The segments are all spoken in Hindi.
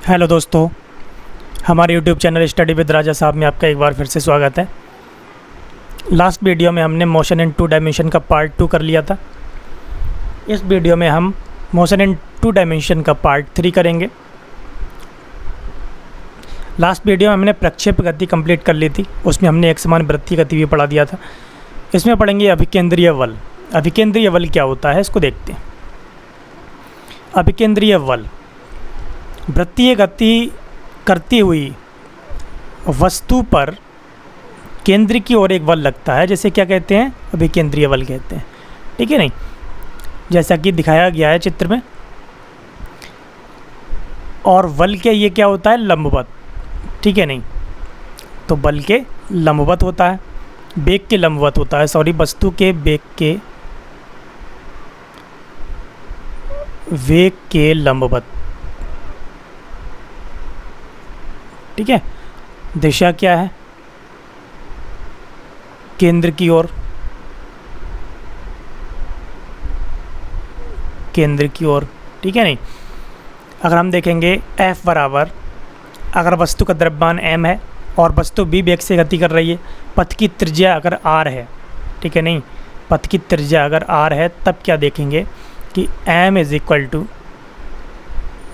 हेलो दोस्तों, हमारे यूट्यूब चैनल स्टडी विद राजा साहब में आपका एक बार फिर से स्वागत है। लास्ट वीडियो में हमने मोशन इन 2 डायमेंशन का पार्ट 2 कर लिया था। इस वीडियो में हम मोशन इन 2 डायमेंशन का पार्ट 3 करेंगे। लास्ट वीडियो में हमने प्रक्षेप गति कंप्लीट कर ली थी, उसमें हमने एक समान वृत्तीय गति भी पढ़ा दिया था। इसमें पढ़ेंगे अभिकेंद्रीय बल। अभिकेंद्रीय बल क्या होता है, इसको देखते हैं। अभिकेंद्रीय बल वृत्तीय गति करती हुई वस्तु पर केंद्र की ओर एक बल लगता है, जैसे क्या कहते हैं, अभिकेंद्रीय बल कहते हैं। ठीक है नहीं, जैसा कि दिखाया गया है चित्र में। और बल के ये क्या होता है, लंबवत। ठीक है नहीं, तो बल के लंबवत होता है, वेग के लंबवत होता है, सॉरी, वस्तु के वेग के लंबवत। ठीक है, दिशा क्या है, केंद्र की ओर, केंद्र की ओर। ठीक है नहीं, अगर हम देखेंगे F बराबर, अगर वस्तु का द्रव्यमान m है और वस्तु b वेग से गति कर रही है, पथ की त्रिज्या अगर r है, ठीक है नहीं, पथ की त्रिज्या अगर r है, तब क्या देखेंगे कि m is equal to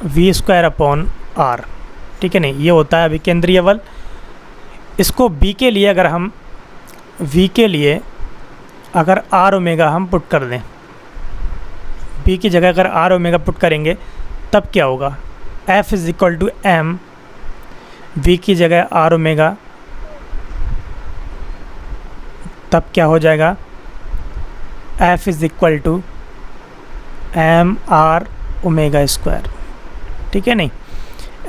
v²/r। ठीक है नहीं, ये होता है अभिकेंद्रीय बल। इसको b के लिए अगर हम v के लिए अगर r ओमेगा हम पुट कर दें, b की जगह अगर r ओमेगा पुट करेंगे, तब क्या होगा, F is equal to m, v की जगह r ओमेगा, तब क्या हो जाएगा, F is equal to m r omega square. ठीक है नहीं,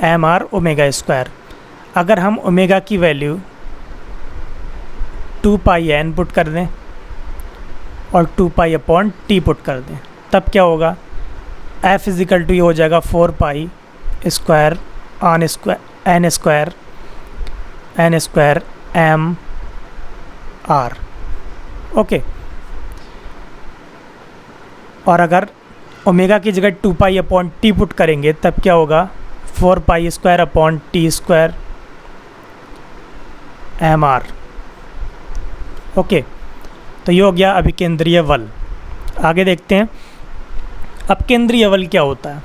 एम आर ओमेगा स्क्वायर। अगर हम ओमेगा की वैल्यू 2πn पुट कर दें और 2π/t पुट कर दें, तब क्या होगा, F इज इक्वल टू ये हो जाएगा 4π² n square m r। Okay, और अगर ओमेगा की जगह 2π/t पुट करेंगे, तब क्या होगा, 4π² mr। ओके, तो ये हो गया अभिकेंद्रीय बल। आगे देखते हैं अपकेंद्रीय बल क्या होता है।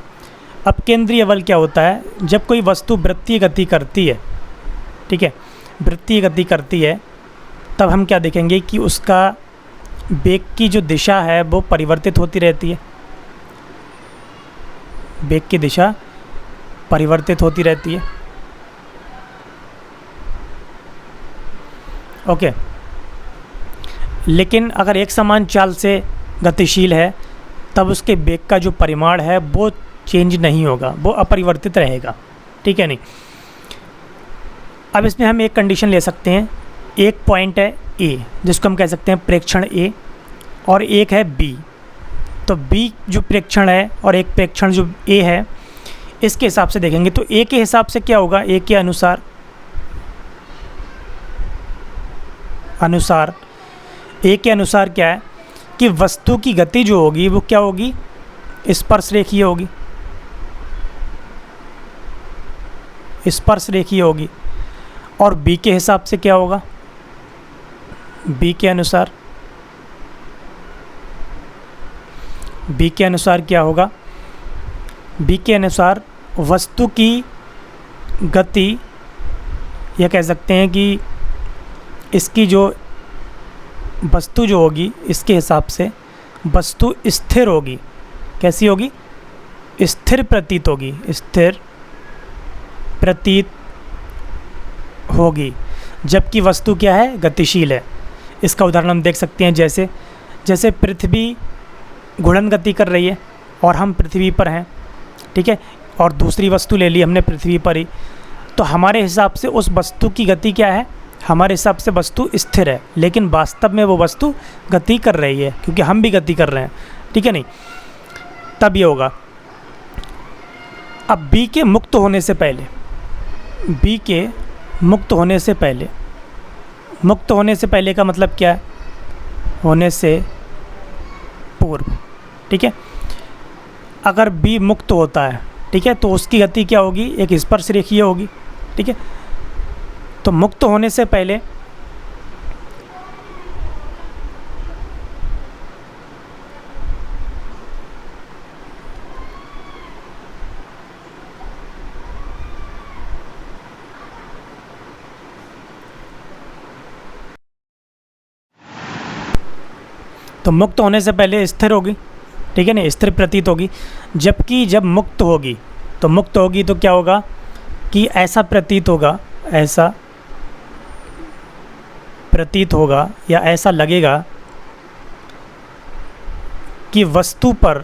अपकेंद्रीय बल क्या होता है, जब कोई वस्तु वृत्तीय गति करती है, ठीक है, वृत्तीय गति करती है, तब हम क्या देखेंगे कि उसका वेग की जो दिशा है वो परिवर्तित होती रहती है। वेग की दिशा परिवर्तित होती रहती है। ओके, लेकिन अगर एक समान चाल से गतिशील है, तब उसके वेग का जो परिमाण है वो चेंज नहीं होगा, वो अपरिवर्तित रहेगा। ठीक है नहीं, अब इसमें हम एक कंडीशन ले सकते हैं। एक पॉइंट है A, जिसको हम कह सकते हैं प्रेक्षण A, और एक है B। तो B जो प्रेक्षण है और एक प्रेक्षण जो A है, इसके हिसाब से देखेंगे तो A के हिसाब से क्या होगा, A के अनुसार A के अनुसार क्या है कि वस्तु की गति जो होगी वो क्या होगी, स्पर्श रेखीय होगी, स्पर्श रेखीय होगी। और B के हिसाब से क्या होगा, B के अनुसार क्या होगा, B के अनुसार वस्तु की गति, यह कह सकते हैं कि इसकी जो वस्तु जो होगी, इसके हिसाब से वस्तु स्थिर होगी। कैसी होगी, स्थिर प्रतीत होगी, स्थिर प्रतीत होगी, जबकि वस्तु क्या है, गतिशील है। इसका उदाहरण हम देख सकते हैं, जैसे पृथ्वी घूर्णन गति कर रही है और हम पृथ्वी पर हैं, ठीक है, और दूसरी वस्तु ले ली हमने पृथ्वी पर ही, तो हमारे हिसाब से उस वस्तु की गति क्या है, हमारे हिसाब से वस्तु स्थिर है, लेकिन वास्तव में वो वस्तु गति कर रही है, क्योंकि हम भी गति कर रहे हैं। ठीक है नहीं, तब ये होगा। अब B के मुक्त होने से पहले, B के मुक्त होने से पहले, मुक्त होने से पहले का मतलब क्या है, होने से पूर्व। ठीक है, अगर B मुक्त होता है ठीक है, तो उसकी गति क्या होगी, एक स्पर्श रेखीय होगी। ठीक है, तो मुक्त होने से पहले स्थिर होगी। ठीक है ना, स्थिर प्रतीत होगी। जबकि जब मुक्त होगी तो क्या होगा कि ऐसा प्रतीत होगा या ऐसा लगेगा कि वस्तु पर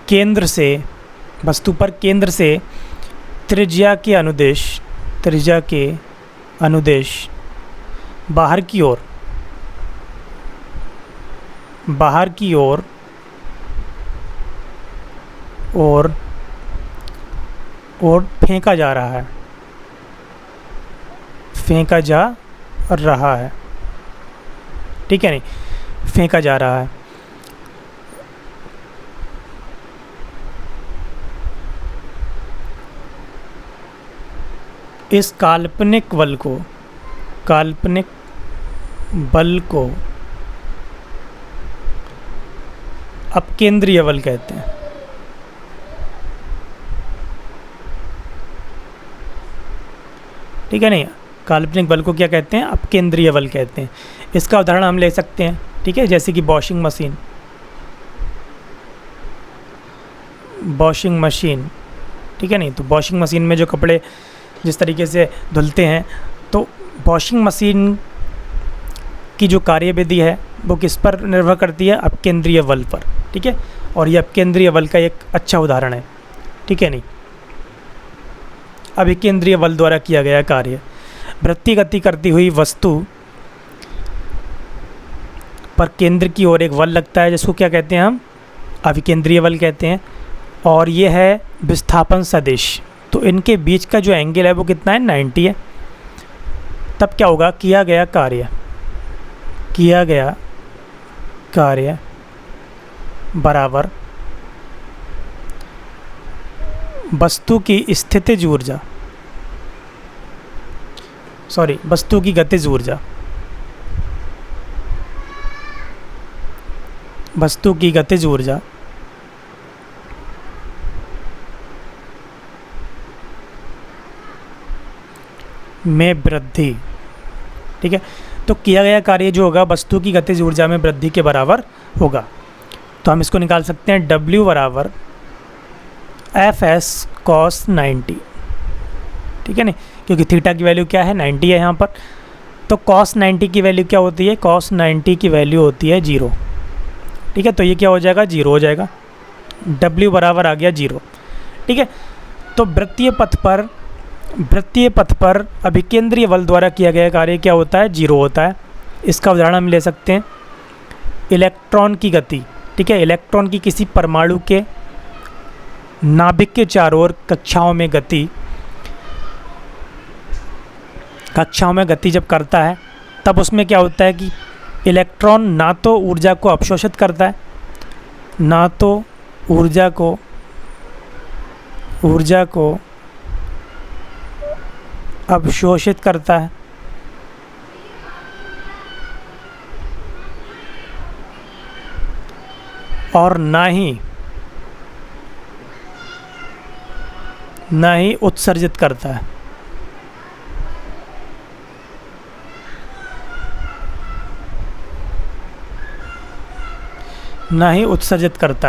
केंद्र से त्रिज्या के अनुदेश बाहर की ओर और फेंका जा रहा है। ठीक है नहीं, फेंका जा रहा है। इस काल्पनिक बल को अपकेंद्रीय बल कहते हैं। ठीक है नहीं, काल्पनिक बल को क्या कहते हैं, अपकेंद्रीय बल कहते हैं। इसका उदाहरण हम ले सकते हैं। ठीक है, जैसे कि वॉशिंग मशीन। ठीक है नहीं, तो वॉशिंग मशीन में जो कपड़े जिस तरीके से धुलते हैं, तो वॉशिंग मशीन की जो कार्यविधि है वो किस पर निर्भर करती है, अपकेंद्रीय बल पर। ठीक है, और ये अपकेंद्रीय बल का एक अच्छा उदाहरण है। ठीक है नहीं, अभिकेंद्रीय बल द्वारा किया गया कार्य। वृत्तीय गति करती हुई वस्तु पर केंद्र की ओर एक बल लगता है, जिसको क्या कहते हैं हम, अभिकेंद्रीय बल कहते हैं। और ये है विस्थापन सदिश। तो इनके बीच का जो एंगल है वो कितना है, 90 है। तब क्या होगा, किया गया कार्य बराबर वस्तु की गतिज ऊर्जा में वृद्धि। ठीक है, तो किया गया कार्य जो होगा वस्तु की गतिज ऊर्जा में वृद्धि के बराबर होगा। तो हम इसको निकाल सकते हैं, W बराबर Fs cos 90। ठीक है नहीं, क्योंकि थीटा की वैल्यू क्या है, 90 है यहाँ पर। तो cos 90 की वैल्यू क्या होती है, cos 90 की वैल्यू होती है 0। ठीक है, तो ये क्या हो जाएगा, 0 हो जाएगा। W बराबर आ गया 0। ठीक है, तो वृत्तीय पथ पर अभिकेंद्रीय बल द्वारा किया गया कार्य क्या होता है, 0 होता है। इसका उदाहरण हम ले सकते हैं, इलेक्ट्रॉन की गति। ठीक है, इलेक्ट्रॉन की किसी परमाणु के नाभिक के चारों ओर कक्षाओं में गति जब करता है, तब उसमें क्या होता है कि इलेक्ट्रॉन ना तो ऊर्जा को अवशोषित करता है, ना तो ऊर्जा को अवशोषित करता है, और ना ही उत्सर्जित करता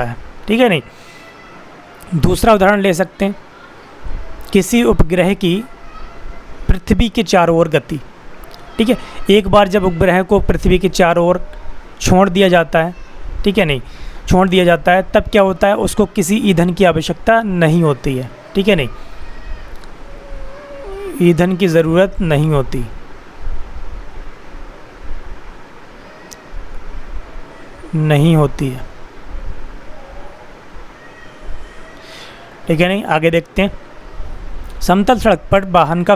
है। ठीक है नहीं, दूसरा उदाहरण ले सकते हैं, किसी उपग्रह की पृथ्वी के चारों ओर गति। ठीक है, एक बार जब उपग्रह को पृथ्वी के चारों ओर छोड़ दिया जाता है, ठीक है नहीं, छोड़ दिया जाता है, तब क्या होता है, उसको किसी ईंधन की आवश्यकता नहीं होती है। ठीक है नहीं, ईंधन की ज़रूरत नहीं होती। है। ठीक है नहीं, आगे देखते हैं, समतल सड़क पर वाहन का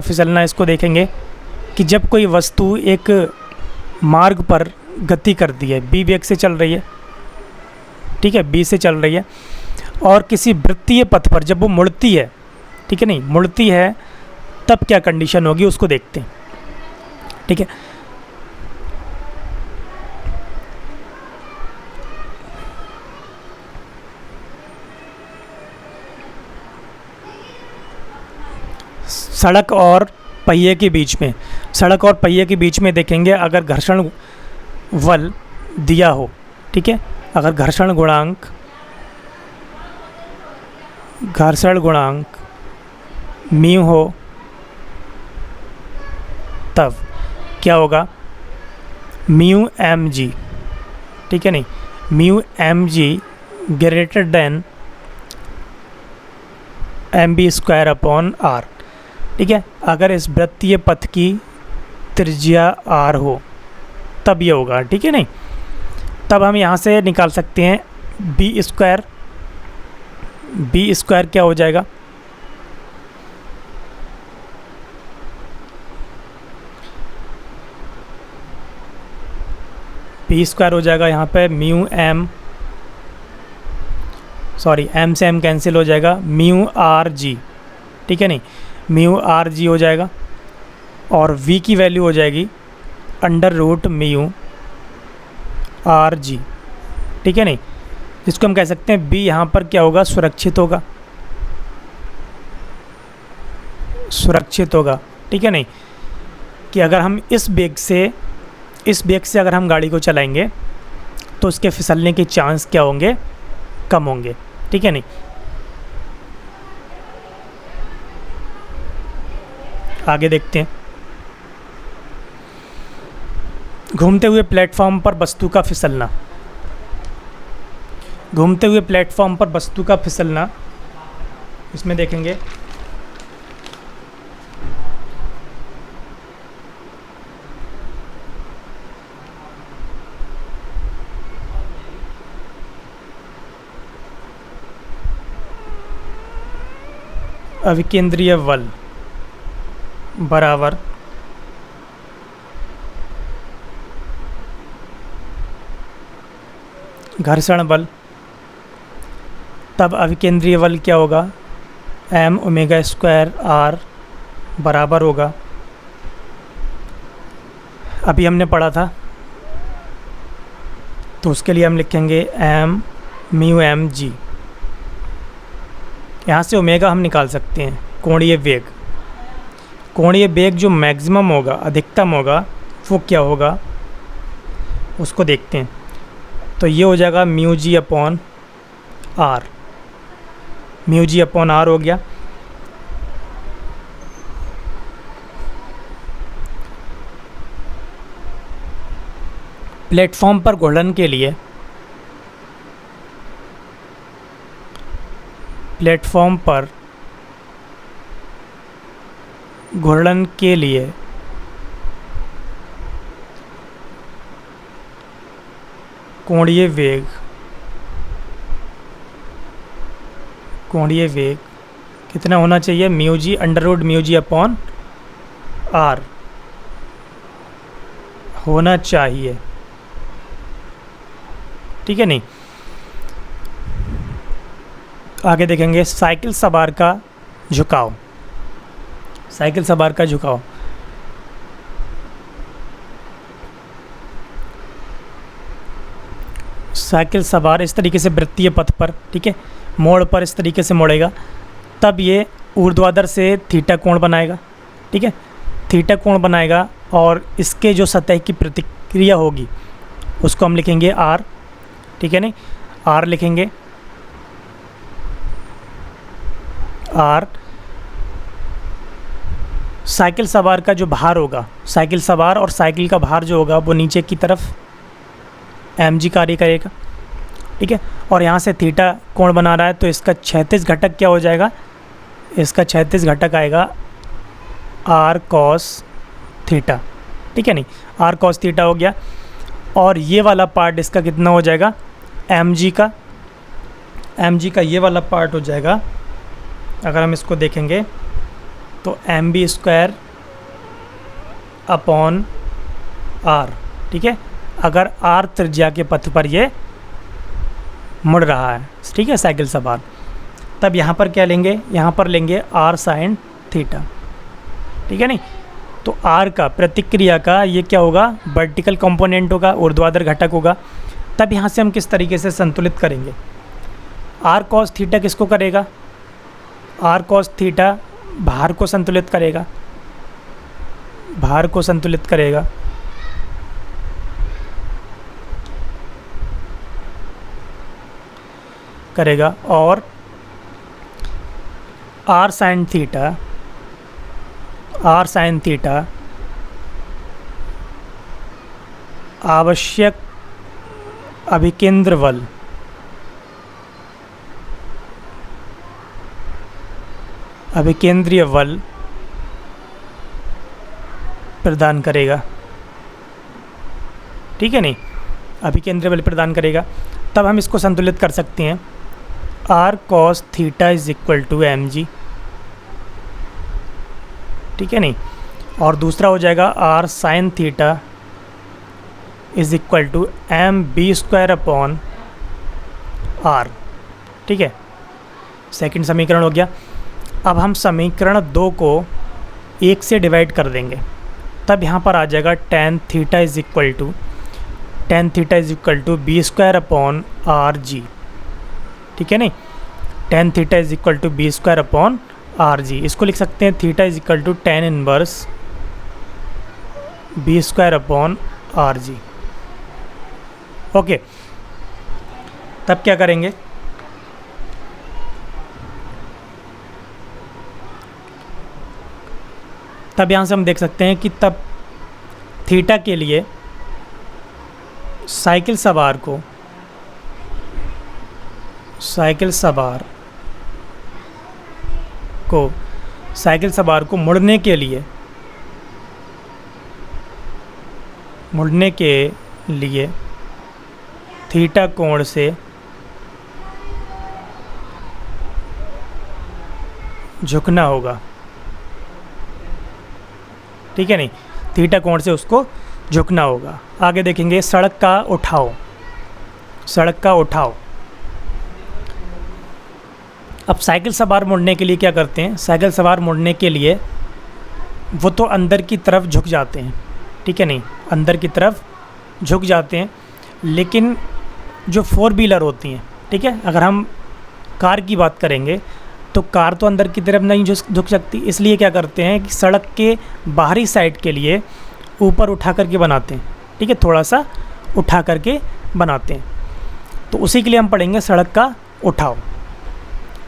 फिसलना। इसको देखेंगे कि जब कोई वस्तु एक मार्ग पर गति करती है, बी वेग से चल रही है, ठीक है, बी से चल रही है, और किसी वृत्तीय पथ पर जब वो मुड़ती है, ठीक है, नहीं मुड़ती है, तब क्या कंडीशन होगी उसको देखते हैं, ठीक है। सड़क और पहिए के बीच में, सड़क और पहिए के बीच में देखेंगे अगर घर्षण बल दिया हो, ठीक है, अगर घर्षण गुणांक म्यू हो, तब क्या होगा, म्यू एम जी, ठीक है, नहीं mu m g greater than m B square upon r, ठीक है। अगर इस वृत्तीय पथ की त्रिज्या आर हो तब ये होगा, ठीक है, नहीं तब हम यहाँ से निकाल सकते हैं बी स्क्वायर क्या हो जाएगा, बी स्क्वायर हो जाएगा यहाँ पे म्यू एम, सॉरी एम से एम कैंसिल हो जाएगा, म्यू आर जी, ठीक है, नहीं म्यू आर जी हो जाएगा, और v की वैल्यू हो जाएगी under root mu r g, ठीक है, नहीं जिसको हम कह सकते हैं b यहाँ पर क्या होगा, सुरक्षित होगा, ठीक है, नहीं कि अगर हम इस वेग से अगर हम गाड़ी को चलाएंगे तो उसके फिसलने के चांस क्या होंगे, कम होंगे, ठीक है, नहीं। आगे देखते हैं, घूमते हुए प्लेटफॉर्म पर वस्तु का फिसलना, घूमते हुए प्लेटफॉर्म पर वस्तु का फिसलना, इसमें देखेंगे अविकेंद्रीय बल बराबर घर्षण बल, तब अविकेंद्रीय बल क्या होगा, एम ओमेगा स्क्वायर आर बराबर होगा, अभी हमने पढ़ा था तो उसके लिए हम लिखेंगे एम म्यू एम जी, यहाँ से ओमेगा हम निकाल सकते हैं, कोणीय वेग जो मैक्सिमम होगा, अधिकतम होगा, वो क्या होगा उसको देखते हैं। तो ये हो जाएगा mu g upon r, mu g upon r हो गया। प्लेटफॉर्म पर घूर्णन के लिए, प्लेटफॉर्म पर घूर्णन के लिए कोणीय वेग कितना होना चाहिए, mu g under root mu g upon r होना चाहिए, ठीक है, नहीं। आगे देखेंगे साइकिल सवार का झुकाव, साइकिल सवार का झुकाव, साइकिल सवार इस तरीके से वृत्तीय पथ पर, ठीक है, मोड़ पर इस तरीके से मोड़ेगा, तब ये ऊर्ध्वाधर से थीटा कोण बनाएगा, ठीक है, थीटा कोण बनाएगा, और इसके जो सतह की प्रतिक्रिया होगी उसको हम लिखेंगे आर, ठीक है, नहीं आर लिखेंगे, आर। साइकिल सवार का जो भार होगा, साइकिल सवार और साइकिल का भार जो होगा वो नीचे की तरफ एम जी कार्य करेगा, ठीक है, और यहाँ से थीटा कोण बना रहा है तो इसका क्षैतिज घटक क्या हो जाएगा, इसका क्षैतिज घटक आएगा आर कॉस थीटा, ठीक है, नहीं आर कॉस थीटा हो गया। और ये वाला पार्ट इसका कितना हो जाएगा, एम जी का ये वाला पार्ट हो जाएगा, अगर हम इसको देखेंगे तो m B square upon r, ठीक है, अगर आर त्रिज्या के पथ पर ये मुड़ रहा है, ठीक है, साइकिल सवार। तब यहाँ पर क्या लेंगे, यहाँ पर लेंगे आर साइन थीटा, ठीक है नहीं। तो आर का प्रतिक्रिया का ये क्या होगा, वर्टिकल कंपोनेंट होगा, ऊर्ध्वाधर घटक होगा। तब यहाँ से हम किस तरीके से संतुलित करेंगे, आर कॉस थीटा किसको करेगा, आर कॉस थीटा भार को संतुलित करेगा, भार को संतुलित करेगा, और r sine theta, r sine theta आवश्यक अभिकेंद्र बल, अभिकेंद्रीय बल प्रदान करेगा, ठीक है नहीं, अभिकेंद्रीय बल प्रदान करेगा। तब हम इसको संतुलित कर सकते हैं, r cos theta is equal to m g, ठीक है नहीं। और दूसरा हो जाएगा r sine theta is equal to M B square upon r, ठीक है। सेकंड समीकरण हो गया। अब हम समीकरण 2 को 1 से डिवाइड कर देंगे, तब यहाँ पर आ जाएगा tan theta is equal to B square upon are g, ठीक है नहीं, tan theta is equal to B square upon are g. इसको लिख सकते हैं theta is equal to tan inverse b square upon are g. Okay, तब क्या करेंगे, तब यहाँ से हम देख सकते हैं कि तब थीटा के लिए साइकिल सवार को मुड़ने के लिए थीटा कोण से झुकना होगा, ठीक है नहीं, थीटा कोण से उसको झुकना होगा। आगे देखेंगे सड़क का उठाव। अब साइकिल सवार मुड़ने के लिए क्या करते हैं, साइकिल सवार मुड़ने के लिए वो तो अंदर की तरफ झुक जाते हैं, ठीक है नहीं, अंदर की तरफ झुक जाते हैं। लेकिन जो 4 व्हीलर होती हैं, ठीक है, अगर हम कार की बात करेंगे तो कार तो अंदर की तरफ नहीं झुक सकती, इसलिए क्या करते हैं कि सड़क के बाहरी साइड के लिए ऊपर उठा करके बनाते हैं, ठीक है, थोड़ा सा उठा करके बनाते हैं। तो उसी के लिए हम पढ़ेंगे सड़क का उठाव,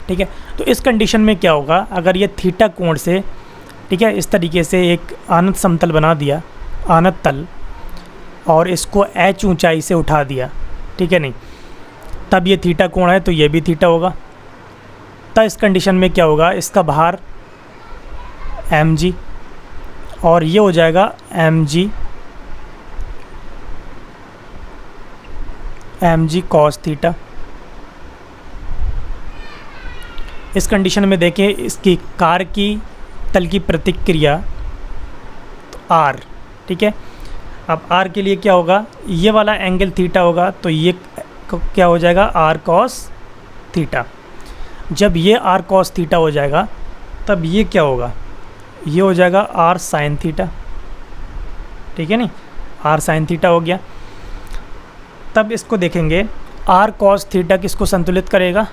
ठीक है। तो इस कंडीशन में क्या होगा, अगर ये थीटा कोण से, ठीक है, इस तरीके से एक आनत समतल बना दिया, आनत तल, और इसको एच ऊंचाई से उठा दिया, ठीक है नहीं, तब ये थीटा कोण है तो ये भी थीटा होगा। तब इस कंडीशन में क्या होगा, इसका भार एम जी और ये हो जाएगा एम जी कॉस थीटा। इस कंडीशन में देखें इसकी कार की तल की प्रतिक्रिया तो आर, ठीक है। अब आर के लिए क्या होगा, ये वाला एंगल थीटा होगा तो ये क्या हो जाएगा, आर कॉस थीटा। जब ये आर कॉस थीटा हो जाएगा तब ये क्या होगा, ये हो जाएगा आर साइन थीटा, ठीक है नहीं, आर साइन थीटा हो गया। तब इसको देखेंगे आर कॉस थीटा किसको संतुलित करेगा,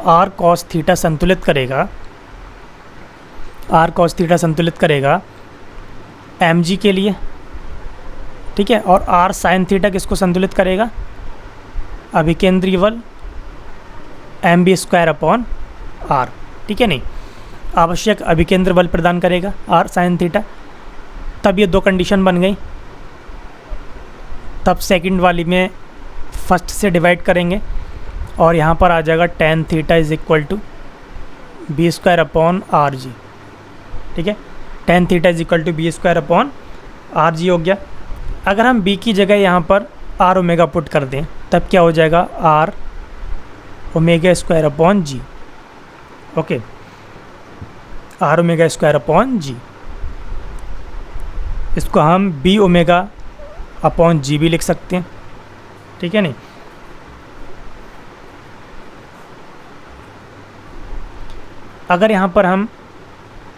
आर कॉस थीटा संतुलित करेगा, आर कॉस थीटा संतुलित करेगा एम जी के लिए, ठीक है। और आर साइन थीटा किसको संतुलित करेगा, अभिकेंद्रीय बल m B square upon r, ठीक है नहीं, आवश्यक अभिकेंद्र बल प्रदान करेगा आर साइन थीटा। तब ये 2 कंडीशन बन गई। तब सेकंड वाली में फर्स्ट से डिवाइड करेंगे और यहाँ पर आ जाएगा tan theta is equal to B square upon are g, ठीक है, tan theta is equal to B square upon are g हो गया। अगर हम बी की जगह यहाँ पर आर ओमेगा पुट कर दें तब क्या हो जाएगा, R omega square upon G, okay, R omega square upon G. इसको हम बी ओमेगा अपॉन जी भी लिख सकते हैं, ठीक है नहीं। अगर यहाँ पर हम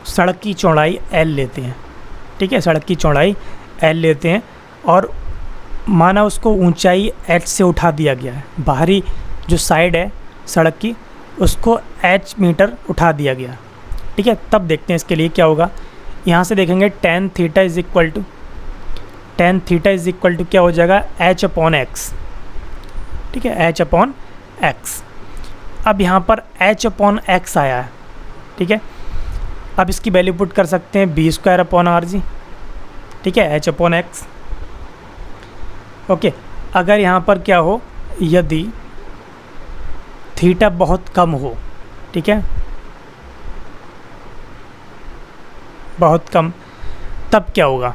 सड़क की चौड़ाई L लेते हैं, ठीक है, सड़क की चौड़ाई L लेते हैं और माना उसको ऊंचाई h से उठा दिया गया है, बाहरी जो साइड है सड़क की उसको h मीटर उठा दिया गया, ठीक है। तब देखते हैं इसके लिए क्या होगा। यहाँ से देखेंगे tan theta is equal to क्या हो जाएगा, h अपॉन x, ठीक है, h अपॉन x। अब यहाँ पर h अपॉन x आया है, ठीक है। अब इसकी वैल्यू पुट कर सकते हैं b square upon are g, ठीक है, h अपॉन x। ओके, अगर यहाँ पर क्या हो, यदि थीटा बहुत कम हो, ठीक है, बहुत कम, तब क्या होगा,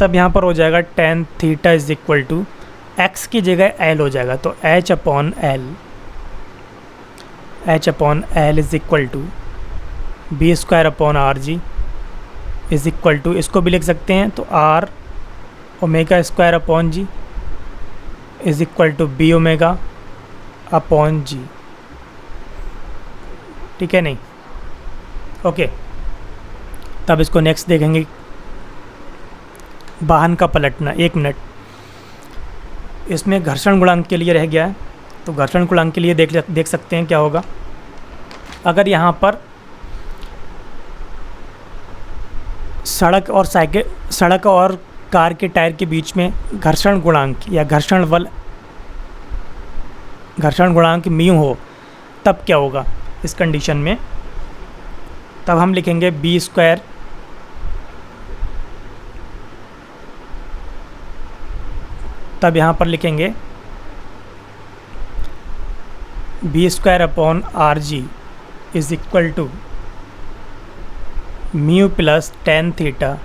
तब यहाँ पर हो जाएगा tan theta is equal to x की जगह l हो जाएगा, तो h upon L is equal to B square upon R G is equal to, इसको भी लिख सकते हैं तो R omega square upon G is equal to B omega upon G, ठीक है नहीं। ओके, तब इसको नेक्स्ट देखेंगे, वाहन का पलटना। 1 मिनट, इसमें घर्षण गुणांक के लिए रह गया है, तो घर्षण गुणांक के लिए देख सकते हैं क्या होगा। अगर यहाँ पर सड़क और कार के टायर के बीच में घर्षण गुणांक या घर्षण गुणांक म्यू हो, तब क्या होगा इस कंडीशन में, तब हम लिखेंगे बी स्क्वायर तब यहाँ पर लिखेंगे b square upon R G is equal to mu plus tan theta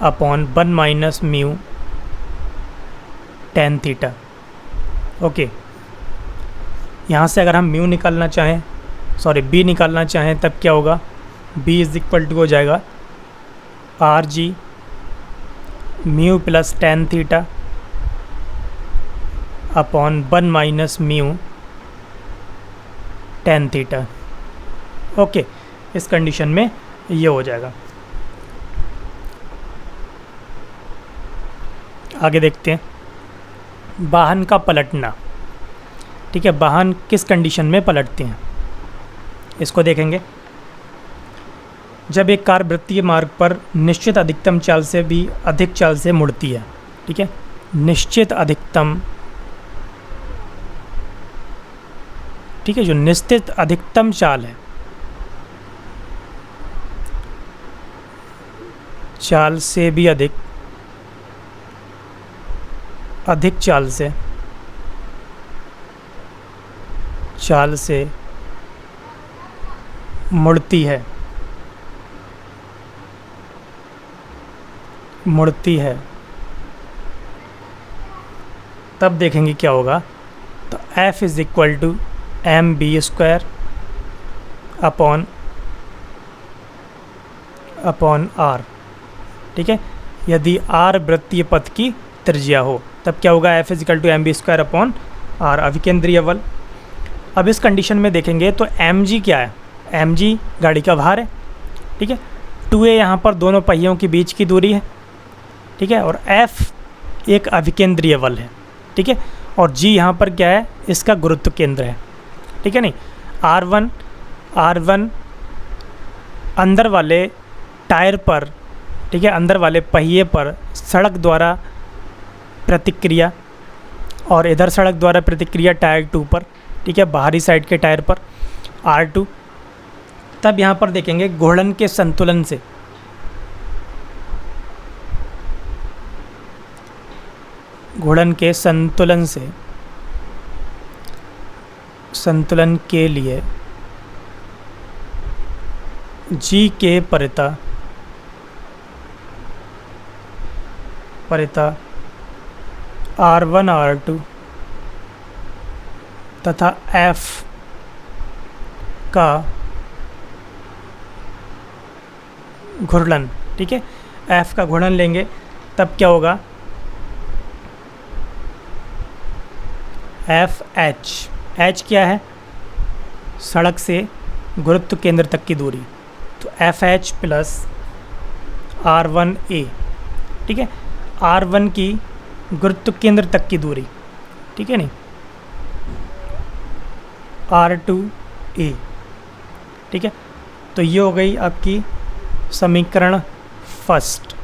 upon 1 minus mu tan theta. Okay, यहाँ से अगर हम म्यू निकालना चाहें, बी निकालना चाहें, तब क्या होगा, बी इज इक्वल टू हो जाएगा R G mu plus tan theta upon 1 minus mu tan theta. Okay, इस कंडीशन में ये हो जाएगा। आगे देखते हैं, वाहन का पलटना, ठीक है, वाहन किस कंडीशन में पलटते हैं इसको देखेंगे। जब एक कार वृत्तीय मार्ग पर निश्चित अधिकतम चाल से भी अधिक चाल से मुड़ती है, ठीक है, निश्चित अधिकतम, ठीक है, जो निश्चित अधिकतम चाल है, चाल से भी अधिक चाल से मुड़ती है, तब देखेंगे क्या होगा। तो F is equal to M B square upon r, ठीक है। यदि आर वृत्तीय पथ की त्रिज्या हो, तब क्या होगा, F is equal to M B square upon R, अभिकेंद्रीय बल। अब इस कंडीशन में देखेंगे तो mg क्या है, mg गाड़ी का भार है, ठीक है, 2a यहाँ पर दोनों पहियों के बीच की दूरी है, ठीक है, और F एक अभिकेंद्रीय बल है, ठीक है, और g यहाँ पर क्या है, इसका गुरुत्व केंद्र है, ठीक है नहीं। R1 अंदर वाले टायर पर, ठीक है, अंदर वाले पहिए पर सड़क द्वारा प्रतिक्रिया, और इधर सड़क द्वारा प्रतिक्रिया टायर 2 पर, ठीक है, बाहरी साइड के टायर पर R2। तब यहाँ पर देखेंगे घूर्णन के संतुलन से संतुलन के लिए G के परिता R1 R2 तथा F का घूर्णन, ठीक है, F का घूर्णन लेंगे तब क्या होगा, एफ एच क्या है, सड़क से गुरुत्व केंद्र तक की दूरी, तो F H plus R1 A, ठीक है, R1 की गुरुत्व केंद्र तक की दूरी, ठीक है नहीं, R2 A, ठीक है। तो ये हो गई आपकी समीकरण फर्स्ट।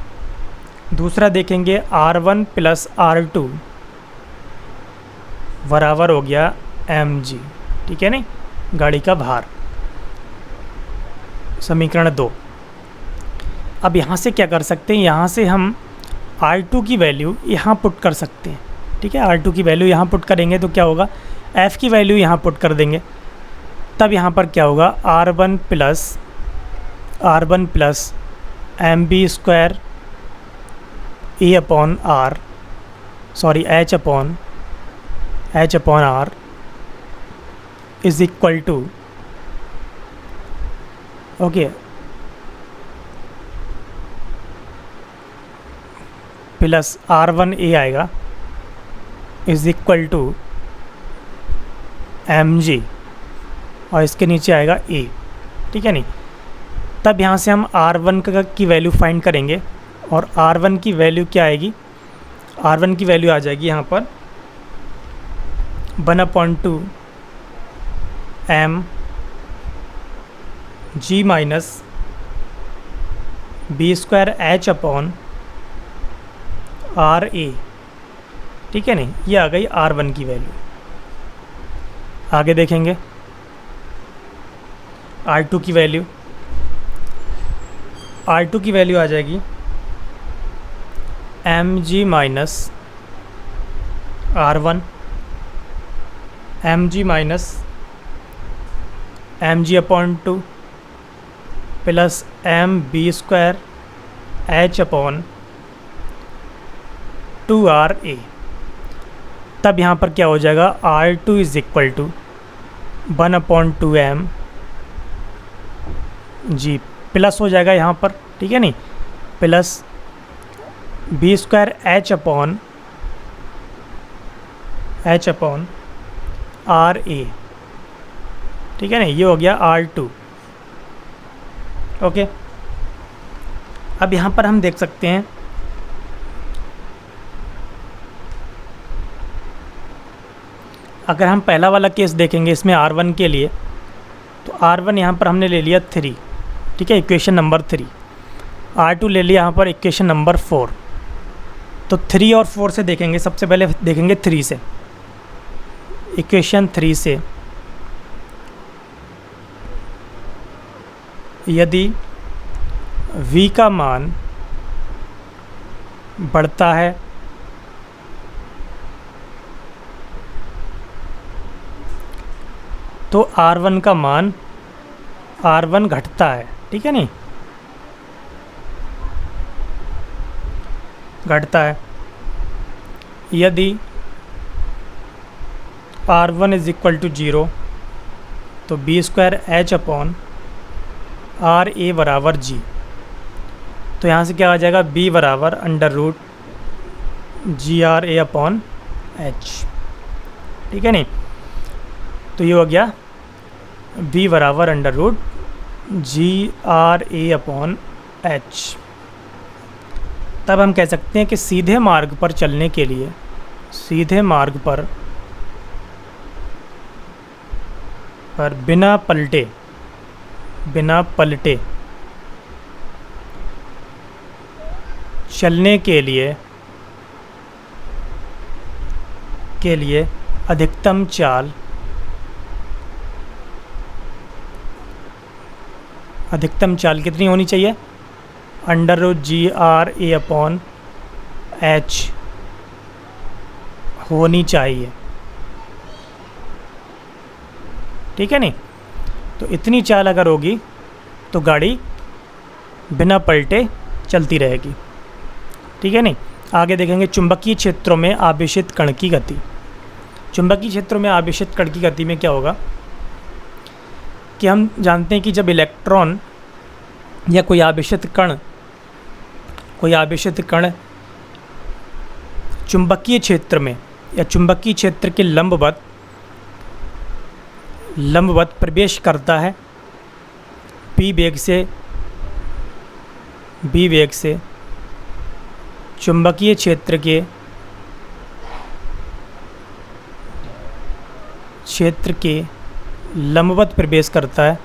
दूसरा देखेंगे R1 प्लस R2 बराबर हो गया mg, ठीक है नहीं, गाड़ी का भार, समीकरण 2। अब यहाँ से क्या कर सकते हैं, यहाँ से हम R2 की वैल्यू यहाँ पुट कर सकते हैं, ठीक है। R2 की वैल्यू यहाँ पुट करेंगे तो क्या होगा, F की वैल्यू यहाँ पुट कर देंगे, तब यहाँ पर क्या होगा, R1 plus mb square A upon R, sorry H upon R is equal to, okay, plus R1 A आएगा इज इक्वल टू mg और इसके नीचे आएगा A, ठीक है नहीं। तब यहाँ से हम R1 की वैल्यू फाइंड करेंगे और R1 की वैल्यू क्या आएगी, R1 की वैल्यू आ जाएगी यहाँ पर 1/2 mg minus b square h upon RA, ठीक है नहीं, ये आ गई R1 की वैल्यू। आगे देखेंगे R2 की वैल्यू, R2 की वैल्यू आ जाएगी mg minus R1, mg upon 2 plus mb square h upon 2RA। तब यहाँ पर क्या हो जाएगा, R2 is equal to 1/2 mg plus हो जाएगा यहाँ पर, ठीक है नहीं, plus b square h upon RA, ठीक है ना, ये हो गया R2, ओके। अब यहाँ पर हम देख सकते हैं अगर हम पहला वाला केस देखेंगे इसमें R1 के लिए, तो R1 यहाँ पर हमने ले लिया 3, ठीक है, इक्वेशन नंबर 3। R2 ले लिया यहाँ पर इक्वेशन नंबर 4। तो 3 और 4 से देखेंगे, सबसे पहले देखेंगे 3 से, इक्वेशन 3 से यदि v का मान बढ़ता है तो R1 का मान, R1 घटता है, ठीक है नहीं, घटता है। यदि R1 इज इक्वल टू 0 तो b square h upon RA बराबर g। तो यहाँ से क्या आ जाएगा, b बराबर √GRA अपॉन h, ठीक है नहीं। तो ये हो गया b बराबर √GRA अपॉन h। तब हम कह सकते हैं कि सीधे मार्ग पर चलने के लिए, सीधे मार्ग पर बिना पलटे चलने के लिए अधिकतम चाल कितनी होनी चाहिए, √GRA अपॉन h होनी चाहिए, ठीक है नहीं। तो इतनी चाल अगर होगी तो गाड़ी बिना पलटे चलती रहेगी, ठीक है नहीं। आगे देखेंगे चुंबकीय क्षेत्रों में आवेशित कण की गति। चुंबकीय क्षेत्रों में आवेशित कण की गति में क्या होगा कि हम जानते हैं कि जब इलेक्ट्रॉन या कोई आवेशित कण चुंबकीय क्षेत्र में या चुंबकीय क्षेत्र के लंबवत प्रवेश करता है b वेग से चुंबकीय क्षेत्र के लंबवत प्रवेश करता है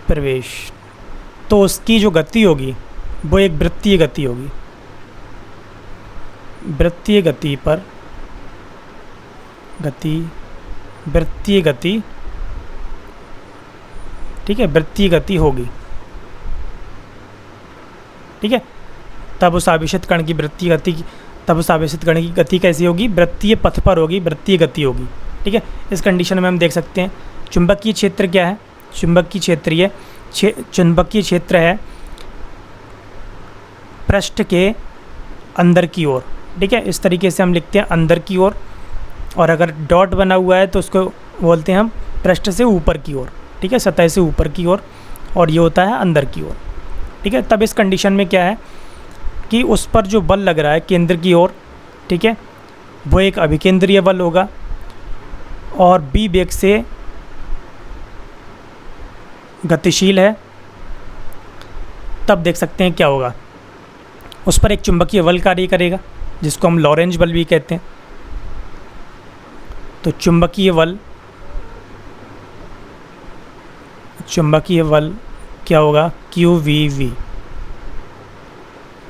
प्रवेश, तो उसकी जो गति होगी वो एक वृत्तीय गति होगी। वृत्तीय गति पर वृत्तीय गति, ठीक है, वृत्तीय गति होगी। ठीक है, तब उस आवेशित कण की गति कैसी होगी? वृत्तीय पथ पर होगी, वृत्तीय गति होगी। ठीक है, इस कंडीशन में हम देख सकते हैं चुंबकीय क्षेत्र क्या है? चुंबकीय क्षेत्र है पृष्ठ के अंदर की ओर। ठीक है, इस तरीके से हम लिखते हैं अंदर की ओर, और अगर डॉट बना हुआ है तो उसको बोलते हैं हम पृष्ठ से ऊपर की ओर। ठीक है, सतह से ऊपर की ओर, और ये होता है अंदर की ओर। ठीक है, तब इस कंडीशन में क्या है कि उस पर जो बल लग रहा है केंद्र की ओर, ठीक है, वो एक अभिकेंद्रीय बल होगा, और b वेग से गतिशील है। तब देख सकते हैं क्या होगा, उस पर एक चुंबकीय बल कार्य करेगा जिसको हम लॉरेंज बल भी कहते हैं। तो चुंबकीय बल क्या होगा?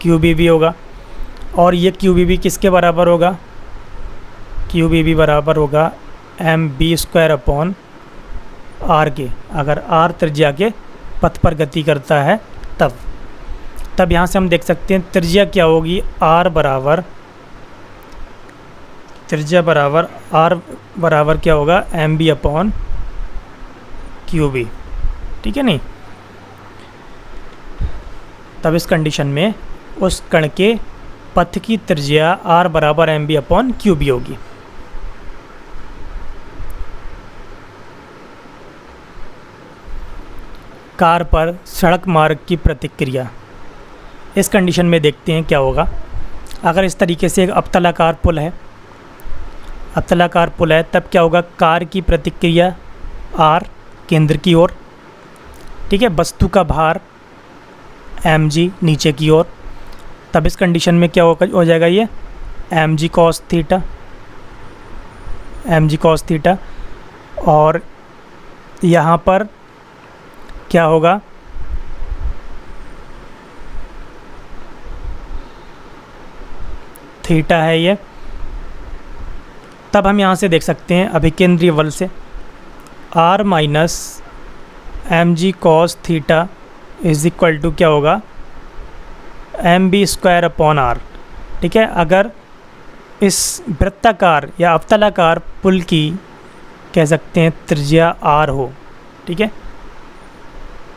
QBV होगा, और ये QBV किसके बराबर होगा? QBV बराबर होगा mv² r के, अगर r त्रिज्या के पथ पर गति करता है तब यहाँ से हम देख सकते हैं त्रिज्या क्या होगी? त्रिज्या बराबर क्या होगा? mv/qb। ठीक है नहीं, तब इस कंडीशन में उस कण के पथ की त्रिज्या r बराबर mv/qb होगी। कार पर सड़क मार्ग की प्रतिक्रिया, इस कंडीशन में देखते हैं क्या होगा। अगर इस तरीके से एक अवतलाकार पुल है तब क्या होगा? कार की प्रतिक्रिया r केंद्र की ओर, ठीक है, वस्तु का भार mg नीचे की ओर। तब इस कंडीशन में क्या हो जाएगा? ये mg cos थीटा, और यहाँ पर क्या होगा? थीटा है ये। तब हम यहाँ से देख सकते हैं अभिकेंद्रीय बल से r minus mg cos theta is equal to क्या होगा? mv²/r। ठीक है, अगर इस वृत्ताकार या अवतलाकार पुल की कह सकते हैं त्रिज्या r हो, ठीक है,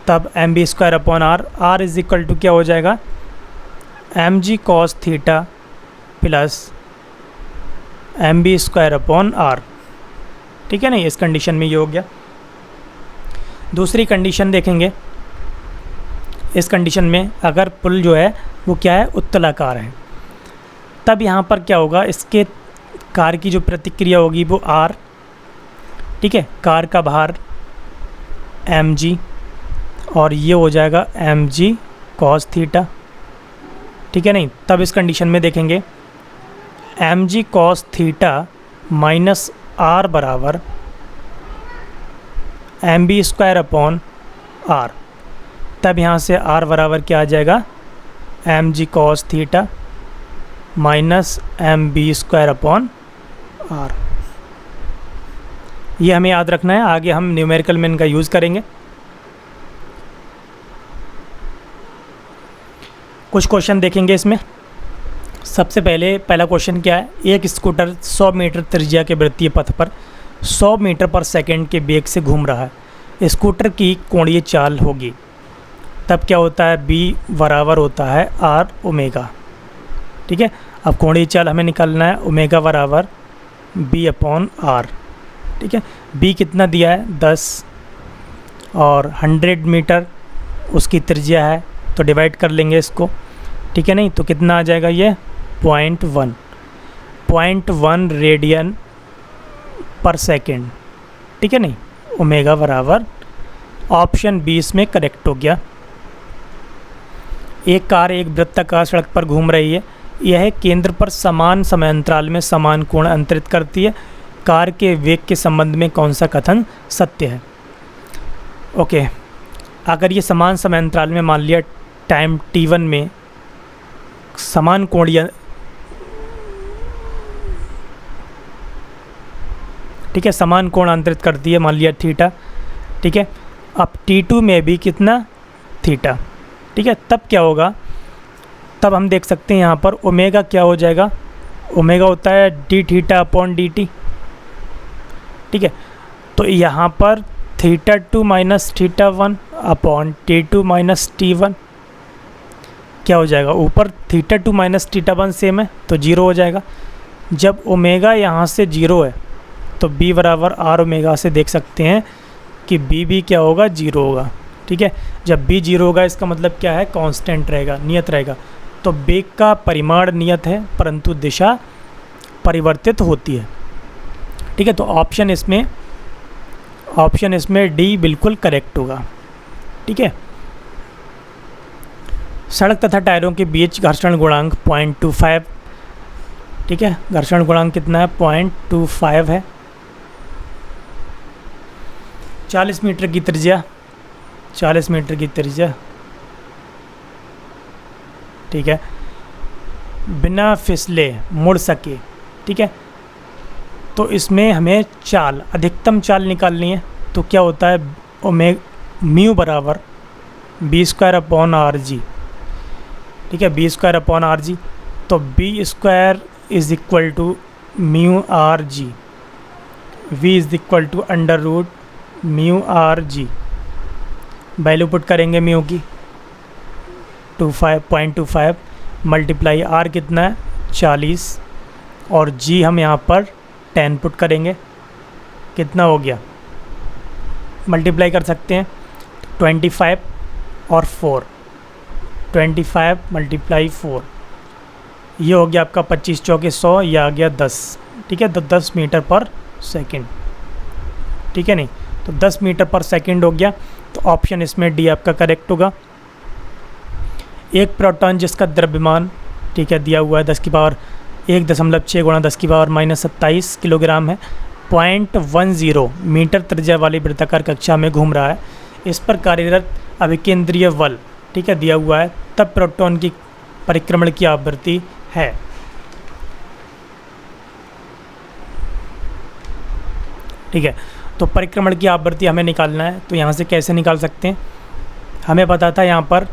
तब mv²/r, r is equal to क्या हो जाएगा? mg cos theta plus mv²/r। ठीक है नहीं, इस कंडीशन में ये हो गया। दूसरी कंडीशन देखेंगे, इस कंडीशन में अगर पुल जो है वो क्या है? उत्तलाकार है, तब यहाँ पर क्या होगा? इसके कार की जो प्रतिक्रिया होगी वो r, ठीक है, कार का भार mg, और ये हो जाएगा mg cos थीटा। ठीक है नहीं, तब इस कंडीशन में देखेंगे mg cos theta minus r बराबर mv²/r। तब यहाँ से r बराबर क्या आ जाएगा? mg cos theta minus mv²/r। ये हमें याद रखना है, आगे हम न्यूमेरिकल में इनका यूज़ करेंगे। कुछ क्वेश्चन देखेंगे इसमें। सबसे पहला क्वेश्चन क्या है? एक स्कूटर 100 मीटर त्रिज्या के वृत्तीय पथ पर 100 मीटर पर सेकंड के वेग से घूम रहा है। स्कूटर की कोणीय चाल होगी, तब क्या होता है? b बराबर होता है r ओमेगा। ठीक है, अब कोणीय चाल हमें निकालना है, ओमेगा बराबर b/r। ठीक है, b कितना दिया है? 10, और 100 मीटर उसकी त्रिज्या है, तो डिवाइड कर लेंगे इसको। ठीक है नहीं, तो कितना आ जाएगा ये 0.1 रेडियन पर सेकेंड, ठीक है नहीं। ओमेगा बराबर ऑप्शन 20 में करेक्ट हो गया। एक कार एक वृत्ताकार सड़क पर घूम रही है, यह केंद्र पर समान समयांतराल में समान कोण अंतरित करती है। कार के वेग के संबंध में कौन सा कथन सत्य है? ओके, अगर ये समान समयांतराल में मान लिया टाइम t1 में समान कोणीय, ठीक है, समान कोण अंतरित करती है, मान लिया थीटा, ठीक है। अब t2 में भी कितना थीटा, ठीक है। तब क्या होगा, तब हम देख सकते हैं यहाँ पर ओमेगा क्या हो जाएगा, ओमेगा होता है D theta upon D T, ठीक है। तो यहाँ पर θ2 minus θ1 upon T2 minus T1 क्या हो जाएगा, ऊपर θ2 माइनस θ1 सेम है तो 0 हो जाएगा। जब ओमेगा यहाँ से 0 है तो b बराबर r ओमेगा से देख सकते हैं कि b भी क्या होगा, 0 होगा, ठीक है। जब b 0 होगा इसका मतलब क्या है, कांस्टेंट रहेगा, नियत रहेगा। तो वेग का परिमाण नियत है परंतु दिशा परिवर्तित होती है, ठीक है। तो ऑप्शन इसमें डी बिल्कुल करेक्ट होगा, ठीक है। सड़क तथा टायरों के बीच घर्षण गुणांक 0.25, ठीक है। घर्षण गुणांक कितना है, 0.25 है। 40 मीटर की त्रिज्या, 40 मीटर की त्रिज्या, ठीक है, बिना फिसले मुड़ सके, ठीक है। तो इसमें हमें चाल, अधिकतम चाल निकालनी है। तो क्या होता है, म्यू बराबर b² अपॉन आर जी, ठीक है, b² अपॉन आर जी। तो b² is equal to mu r g, v is equal to under root mu r g. Value put करेंगे म्यू की 0.25 मल्टीप्लाई आर कितना है 40 और जी हम यहाँ पर 10 पुट करेंगे, कितना हो गया, मल्टीप्लाई कर सकते हैं 25 और 4, 25 मल्टीप्लाई 4, ये हो गया आपका 25 चौके 100, ये आ गया 10, ठीक है। तो 10 मीटर पर सेकंड, ठीक है नहीं, तो 10 मीटर पर सेकंड हो गया। तो ऑप्शन इसमें डी आपका करेक्ट होगा। एक प्रोटॉन जिसका द्रव्यमान, ठीक है, दिया हुआ है 10 की पावर 1.6 गुणा 10 की पावर -27 किलोग्राम है, 0.10 मीटर त्रिज्या वाली वृत्ताकार कक्षा में घूम रहा है। इस पर कार्यरत अभिकेंद्रीय बल, ठीक है, दिया हुआ है, तब प्रोटॉन की परिक्रमण की आवृत्ति है। ठीक है, तो परिक्रमण की आवृत्ति हमें निकालना है। तो यहाँ से कैसे निकाल सकते हैं, हमें पता था यहाँ पर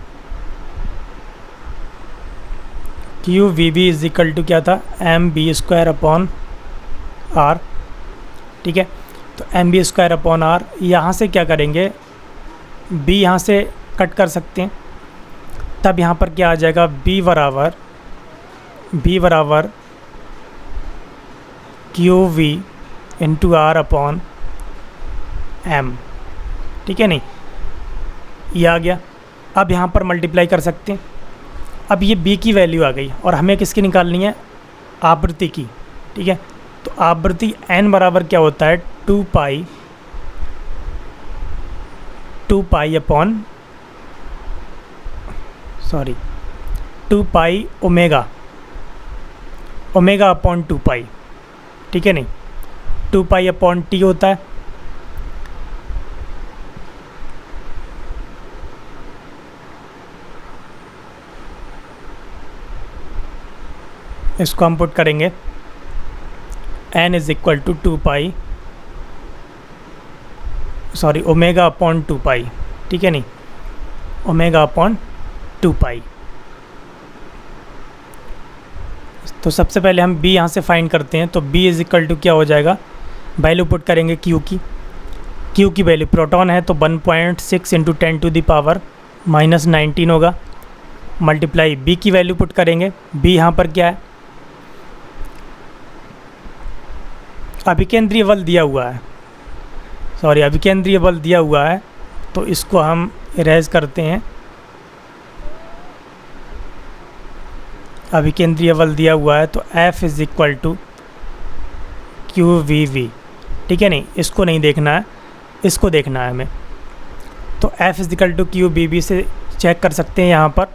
q v b is equal to क्या था, mb² अपॉन आर, ठीक है। तो mb² अपॉन आर, यहाँ से क्या करेंगे, b यहाँ से कट कर सकते हैं, तब यहाँ पर क्या आ जाएगा, b बराबर q v into r upon m, ठीक है नहीं, ये आ गया। अब यहाँ पर मल्टीप्लाई कर सकते हैं। अब ये b की वैल्यू आ गई और हमें किसकी निकालनी है, आवृत्ति की, ठीक है। तो आवृत्ति n बराबर क्या होता है, 2 पाई ओमेगा अपॉन 2 पाई, ठीक है नहीं, 2 पाई अपॉन टी होता है। इसको हम पुट करेंगे n is equal to 2 pi, sorry omega upon 2 pi, ठीक है नहीं, ओमेगा अपॉन 2 पाई। तो सबसे पहले हम b यहाँ से फाइंड करते हैं। तो b इज इक्वल टू क्या हो जाएगा, वैल्यू पुट करेंगे q की वैल्यू, प्रोटॉन है तो 1.6 इंटू 10⁻19 होगा, मल्टीप्लाई b की वैल्यू पुट करेंगे। b यहाँ पर क्या है, अभिकेंद्रीय बल दिया हुआ है, अभिकेंद्रीय बल दिया हुआ है, तो इसको हम इरेज करते हैं। अभिकेंद्रीय बल दिया हुआ है तो F is equal to q v v, ठीक है नहीं, इसको नहीं देखना है, इसको देखना है हमें। तो F is equal to q v v से चेक कर सकते हैं यहाँ पर।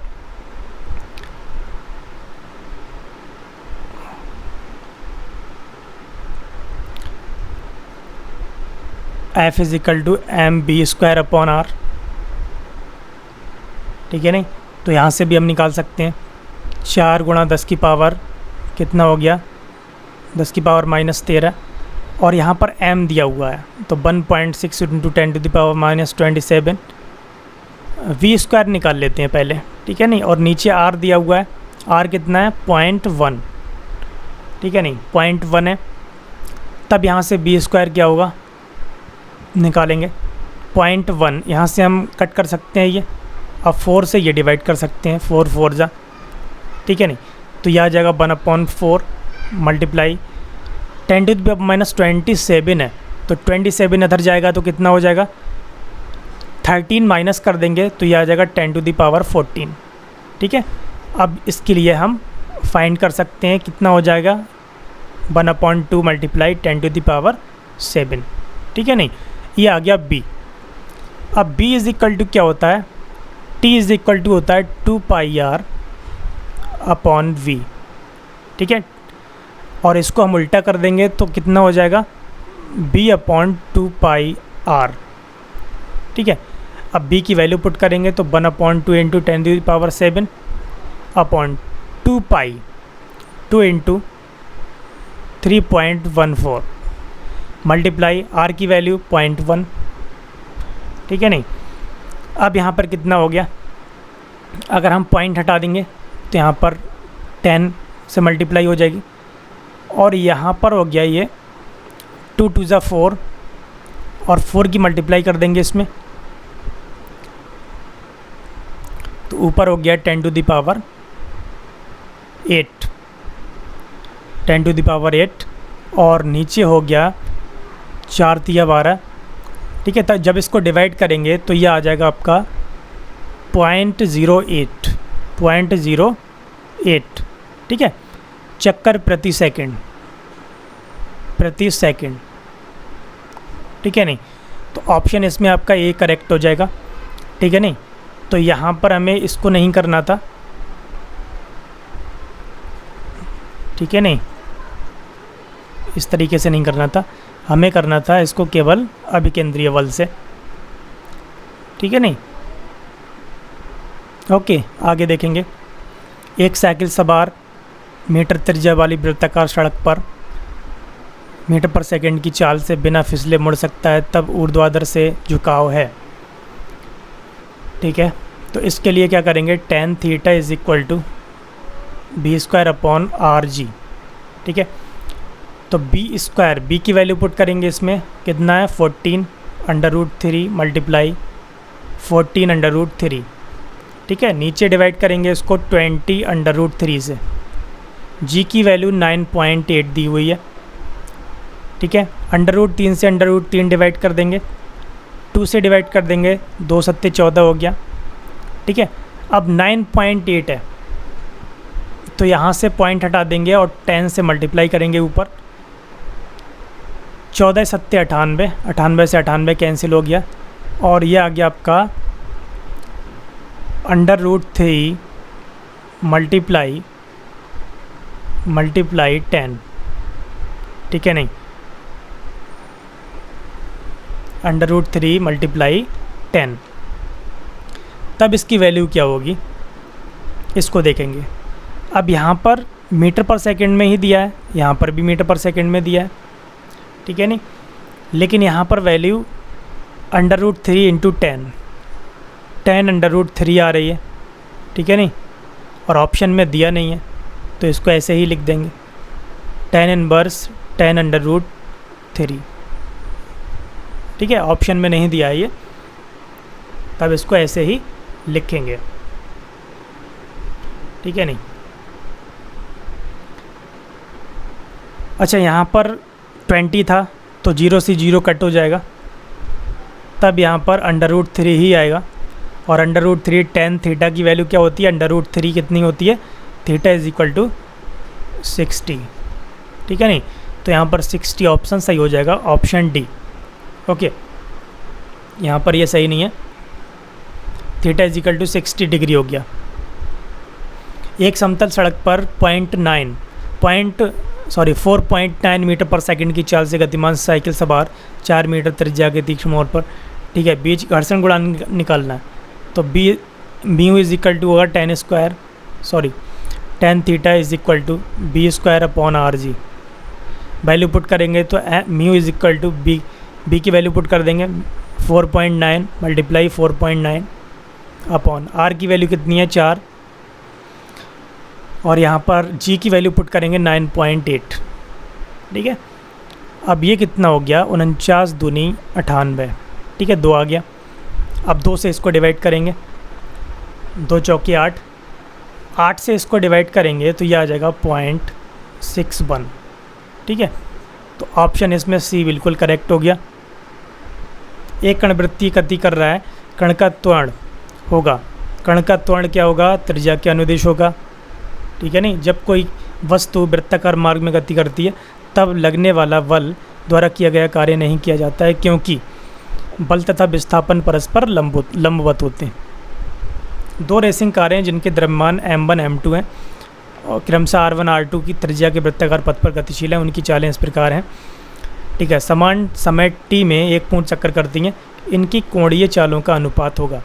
F is equal to M B square upon r, ठीक है नहीं। तो यहाँ से भी हम निकाल सकते हैं 4 गुणा 10 की पावर कितना हो गया, 10 की पावर -13, और यहाँ पर m दिया हुआ है तो 1.6 into 10 to the power -27, v square निकाल लेते हैं पहले, ठीक है नहीं। और नीचे r दिया हुआ है, r कितना है 0.1, ठीक है नहीं, 0.1 है। तब यहाँ से b स्क्वायर क्या होगा निकालेंगे 0.1, यहाँ से हम कट कर सकते हैं ये, अब 4 से ये डिवाइड कर सकते हैं, 4 4 जा, ठीक है नहीं। तो यह आ जाएगा 1/4 मल्टीप्लाई 10 टू द पावर -27 है, तो 27 इधर जाएगा तो कितना हो जाएगा 13 माइनस कर देंगे तो यह आ जाएगा 10 टू द पावर 14, ठीक है। अब इसके लिए हम फाइंड कर सकते हैं कितना हो जाएगा 1/2 मल्टीप्लाई 10 टू द पावर 7, ठीक है नहीं। ये आ गया b। अब b इज़ इक्वल टू क्या होता है, t इज़ इक्वल टू होता है 2 पाई r अपॉन v, ठीक है। और इसको हम उल्टा कर देंगे तो कितना हो जाएगा b अपॉन 2 पाई r, ठीक है। अब b की वैल्यू पुट करेंगे तो 1/2 into 10 to the power 7 upon 2 pi 2 into 3.14 multiply r की वैल्यू 0.1, ठीक है नहीं। अब यहाँ पर कितना हो गया, अगर हम पॉइंट हटा देंगे तो यहाँ पर 10 से मल्टीप्लाई हो जाएगी, और यहाँ पर हो गया ये 2 2 ज़ा 4, और 4 की मल्टीप्लाई कर देंगे इसमें तो ऊपर हो गया 10 to the power 8, 10 to the power 8, और नीचे हो गया 4 तिया 12, ठीक है। तब जब इसको डिवाइड करेंगे तो यह आ जाएगा आपका 0.08, ठीक है, चक्कर प्रति सेकंड, ठीक है नहीं। तो ऑप्शन इसमें आपका ए करेक्ट हो जाएगा, ठीक है नहीं। तो यहाँ पर हमें इसको नहीं करना था, ठीक है नहीं, इस तरीके से नहीं करना था, हमें करना था इसको केवल अभिकेंद्रीय बल से, ठीक है नहीं। ओके, आगे देखेंगे। एक साइकिल सवार मीटर त्रिज्या वाली वृत्ताकार सड़क पर मीटर पर सेकंड की चाल से बिना फिसले मुड़ सकता है, तब ऊर्ध्वाधर से झुकाव है, ठीक है। तो इसके लिए क्या करेंगे, tan theta is equal to B square upon are g, ठीक है। तो बी स्क्वायर, बी की वैल्यू पुट करेंगे इसमें कितना है 14√3 मल्टीप्लाई 14√3, ठीक है। नीचे डिवाइड करेंगे इसको 20√3 से, जी की वैल्यू 9.8 दी हुई है, ठीक है। √3 से √3 डिवाइड कर देंगे, 2 से डिवाइड कर देंगे, 2 सत्ते 14 हो गया, ठीक है। अब 9.8 है तो यहाँ से पॉइंट हटा देंगे और 10 से मल्टीप्लाई करेंगे ऊपर, 14 सत्ते 98, 98 से 98 कैंसिल हो गया, और ये आ गया आपका √3 मल्टीप्लाई 10, ठीक है नहीं, √3 मल्टीप्लाई 10। तब इसकी वैल्यू क्या होगी इसको देखेंगे। अब यहाँ पर मीटर पर सेकंड में ही दिया है, यहाँ पर भी मीटर पर सेकंड में दिया है, ठीक है नहीं, लेकिन यहाँ पर वैल्यू √3 इंटू 10 √3 आ रही है, ठीक है नहीं, और ऑप्शन में दिया नहीं है तो इसको ऐसे ही लिख देंगे tan इनवर्स 10 √3, ठीक है। ऑप्शन में नहीं दिया है ये, तब इसको ऐसे ही लिखेंगे, ठीक है नहीं। अच्छा, यहाँ पर 20 था तो 0 से 0 कट हो जाएगा, तब यहाँ पर √3 ही आएगा, और √3 tan थीटा की वैल्यू क्या होती है, √3 कितनी होती है थीटा इज इक्वल टू 60, ठीक है नहीं। तो यहाँ पर 60 ऑप्शन सही हो जाएगा, ऑप्शन डी। ओके, यहाँ पर ये सही नहीं है, theta is equal to 60 degree हो गया। एक समतल सड़क पर 4.9 मीटर पर सेकंड की चाल से गतिमान साइकिल सवार 4 मीटर त्रिज्या के तीक्ष्ण मोड़ पर, ठीक है, बीच घर्षण गुणांक निकालना है। तो b mu is equal to होगा tan theta is equal to B square upon are g. Value put करेंगे तो mu is equal to b की वैल्यू पुट कर देंगे 4.9 मल्टीप्लाई 4.9 अपॉन आर की वैल्यू कितनी है 4, और यहाँ पर जी की वैल्यू पुट करेंगे 9.8, ठीक है। अब ये कितना हो गया 49 दूनी 98, ठीक है, 2 आ गया। अब 2 से इसको डिवाइड करेंगे, 2 चौकी 8, 8 से इसको डिवाइड करेंगे तो ये आ जाएगा 0.61, ठीक है। तो ऑप्शन इसमें सी बिल्कुल करेक्ट हो गया। एक कण वृत्तीय गति कर रहा है, कण का त्वरण होगा, कण का त्वरण क्या होगा, त्रिज्या के अनुदिश होगा, ठीक है नहीं। जब कोई वस्तु वृत्ताकार मार्ग में गति करती है तब लगने वाला बल द्वारा किया गया कार्य नहीं किया जाता है, क्योंकि बल तथा विस्थापन परस्पर लंबवत होते हैं। 2 रेसिंग कारें जिनके द्रव्यमान m1 m2 हैं और क्रमशः r1 r2 की त्रिज्या के वृत्ताकार पथ पर गतिशील हैं, उनकी चालें इस प्रकार हैं, ठीक है। समान समय t में एक पूर्ण चक्कर करती हैं, इनकी कोणीय चालों का अनुपात होगा,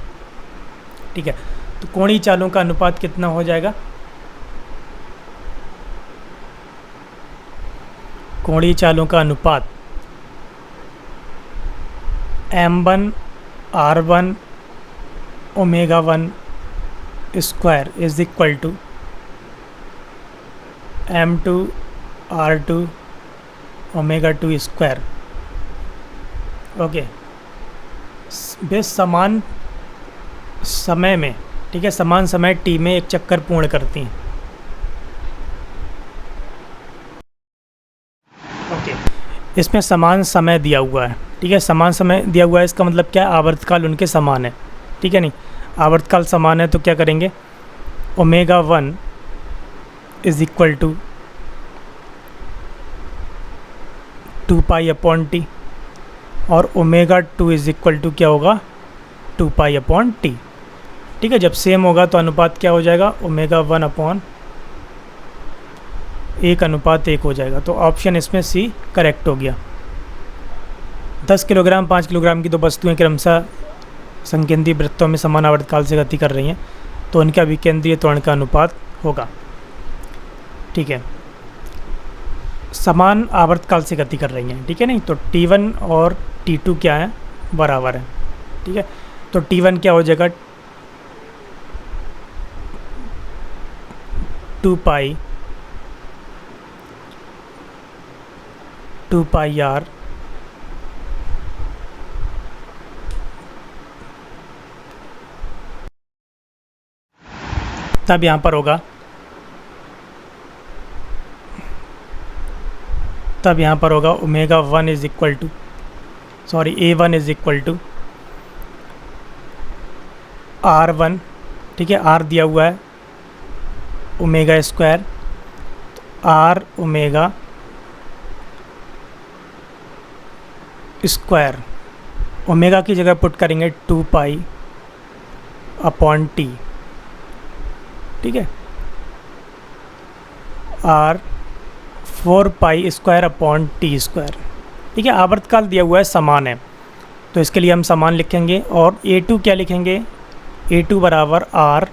ठीक है। तो कोणीय चालों का अनुपात कितना हो जाएगा, कोणीय चालों का अनुपात m1 r1 omega 1 square is equal to m2 r2 omega 2 square. Okay, वे समान समय में, ठीक है, समान समय t में एक चक्कर पूर्ण करती हैं। ओके, इसमें समान समय दिया हुआ है, ठीक है, समान समय दिया हुआ है, इसका मतलब क्या है, आवर्तकाल उनके समान है, ठीक है नहीं। आवर्तकाल समान है तो क्या करेंगे, omega 1 is equal to 2 pi upon t, और ओमेगा 2 इज इक्वल टू क्या होगा, 2 पाई अपॉन टी, ठीक है। जब सेम होगा तो अनुपात क्या हो जाएगा, ओमेगा 1 अपॉन 1:1 हो जाएगा। तो ऑप्शन इसमें सी करेक्ट हो गया। 10 किलोग्राम 5 किलोग्राम की 2 वस्तुएं क्रमशः संकेंद्रीय वृत्तों में समान आवर्तकाल से गति कर रही हैं, तो उनका विकेंद्रीय त्वरण का अनुपात होगा, ठीक है। समान आवर्तकाल से गति कर रही हैं, ठीक है नहीं। तो T1 और T2 क्या है, बराबर है, ठीक है। तो T1 क्या हो जाएगा, 2 पाई आर तब यहाँ पर होगा, omega 1 is equal to A1 is equal to R1, ठीक है, R दिया हुआ है omega square, R omega square, omega की जगह पुट करेंगे 2 पाई अपॉन टी, ठीक है, R 4 pi square upon T square, ठीक है। आवर्तकाल दिया हुआ है, समान है, तो इसके लिए हम समान लिखेंगे। और A2 क्या लिखेंगे, A2 बराबर R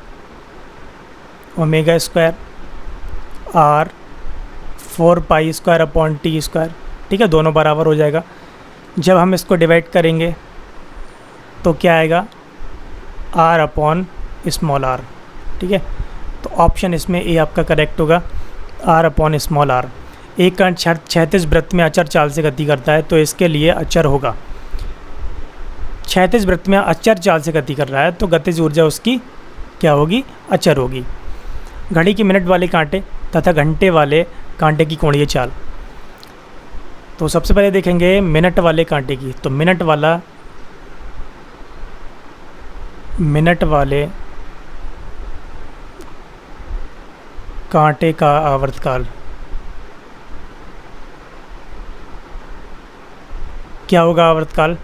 omega square R 4 pi square upon T square, ठीक है, दोनों बराबर हो जाएगा। जब हम इसको डिवाइड करेंगे तो क्या आएगा, R अपॉन स्मॉल r, ठीक है। तो ऑप्शन इसमें ए आपका करेक्ट होगा, R अपॉन स्मॉल r। एक कण क्षैतिज वृत्त में अचर चाल से गति करता है, तो इसके लिए अचर होगा, क्षैतिज वृत्त में अचर चाल से गति कर रहा है तो गतिज ऊर्जा उसकी क्या होगी, अचर होगी। घड़ी की मिनट वाले कांटे तथा घंटे वाले कांटे की कोणीय चाल। तो सबसे पहले देखेंगे मिनट वाले कांटे की। तो मिनट कांटे का आवर्तकाल क्या होगा? आवर्तकाल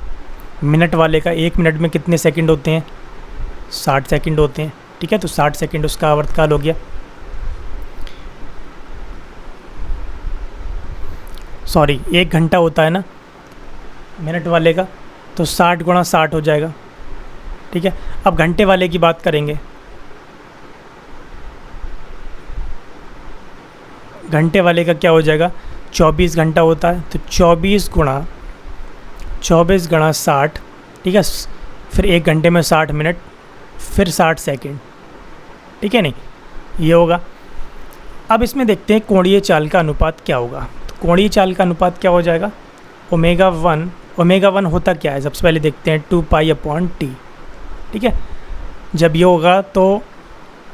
मिनट वाले का 1 मिनट में कितने सेकंड होते हैं? 60 सेकंड होते हैं। ठीक है, तो 60 सेकंड उसका आवर्तकाल हो गया। सॉरी, 1 घंटा होता है ना मिनट वाले का, तो 60 गुणा 60 हो जाएगा। ठीक है, अब घंटे वाले की बात करेंगे। घंटे वाले का क्या हो जाएगा? 24 घंटा होता है, तो 24 गुणा 60। ठीक है, फिर 1 घंटे में 60 मिनट, फिर 60 सेकंड। ठीक है, नहीं ये होगा। अब इसमें देखते हैं कोणीय चाल का अनुपात क्या होगा। तो कोणीय चाल का अनुपात क्या हो जाएगा? ओमेगा वन होता क्या है? सबसे पहले देखते हैं 2 पाई अपॉन टी। ठीक है, जब ये होगा तो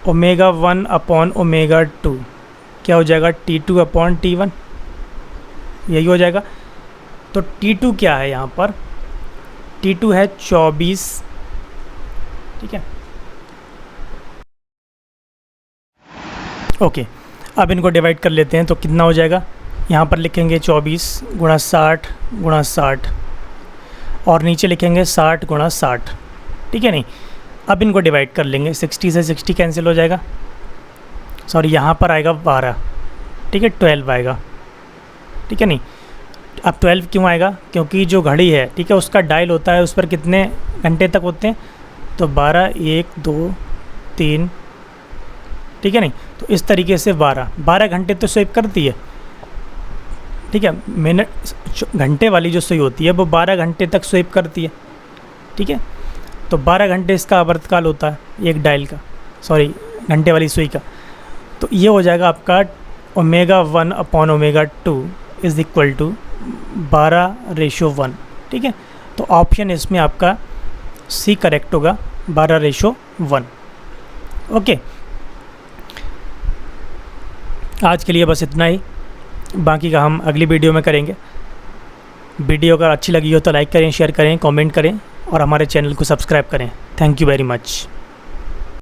ओमेगा 1 अपॉन ओमेगा 2 क्या हो जाएगा? T2 अपॉन T1, यही हो जाएगा। तो T2 क्या है यहाँ पर? T2 है 24। ठीक है, ओके। अब इनको डिवाइड कर लेते हैं, तो कितना हो जाएगा? यहाँ पर लिखेंगे 24 गुणा 60 गुणा 60, और नीचे लिखेंगे 60 गुणा 60। ठीक है, नहीं अब इनको डिवाइड कर लेंगे। 60 से 60 कैंसिल हो जाएगा। सॉरी, यहाँ पर आएगा 12। ठीक है, 12 आएगा। ठीक है, नहीं अब 12 क्यों आएगा? क्योंकि जो घड़ी है, ठीक है, उसका डायल होता है, उस पर कितने घंटे तक होते हैं? तो 12, 1, 2, 3। ठीक है, नहीं तो इस तरीके से 12 घंटे तो स्वीप करती है। ठीक है, मिनट घंटे वाली जो सुई होती है वो 12 घंटे तक स्वीप करती है। ठीक है, तो 12 घंटे इसका आवर्तकाल होता है एक डायल का, सॉरी घंटे वाली सुई का। तो ये हो जाएगा आपका omega 1 upon omega 2 is equal to 12:1। ठीक है, तो ऑप्शन इसमें आपका सी करेक्ट होगा, 12:1। ओके, आज के लिए बस इतना ही, बाकी का हम अगली वीडियो में करेंगे। वीडियो अगर अच्छी लगी हो तो लाइक करें, शेयर करें, कमेंट करें और हमारे चैनल को सब्सक्राइब करें। Thank you very much.